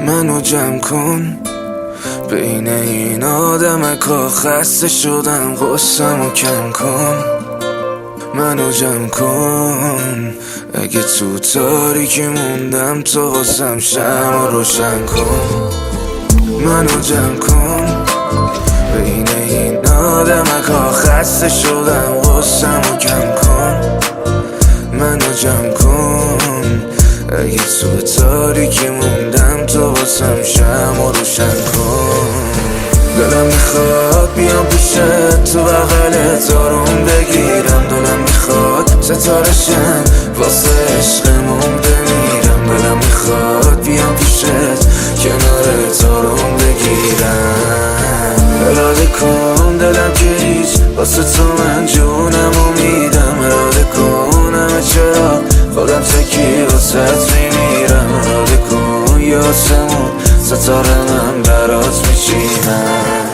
منو جمع کن، بین این آدمکا خسته شدم، غصه‌مو کم کن. منو جمع کن، اگه تو تاریکی موندم تو واسم شمع روشن کن. منو جمع کن، بین این آدمکا خسته شدم، غصه‌مو کم کن. منو جمع کن، اگه تو تاریکی موندم تو واسم شمع روشن کن. دلم میخواد بیام پیشت، تو بغلت آروم بگیرم. دلم میخواد ستاره شم، واسه عشقمون بمیرم. دلم میخواد بیام پیشت، کنارت آروم بگیرم. اراده کن دلم که هیچ، واسه تو من جونمو میدم. اراده کن همه چرا خودم تکی واسهت میمیرم. اراده کن یه آسمون ستاره من برات میچینم.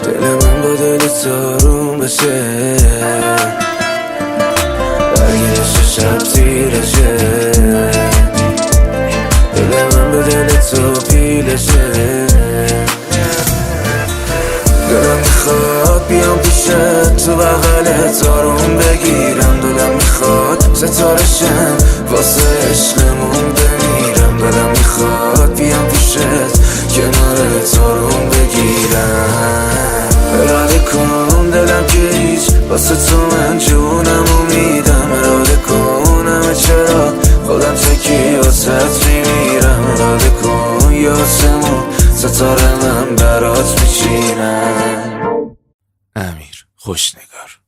دل من با دلت آروم بشه، اگه نشه شب تیرشه. دل من به دل تو پیلشه. دلم میخواد بیام پیشت، تو بغلت آروم بگیرم. دلم میخواد ستاره شم، واسه عشقمون بمیرم. دلم میخواد بیام پیشت، کنارت آروم بگیرم. اراده کن دلم که هیچ، واسه تو من جونمو میدم. اراده کن همه چرا خودم تکی واسهت میمیرم. اراده کن یه آسمون ستاره من برات میچینم. امیر خوشنگار.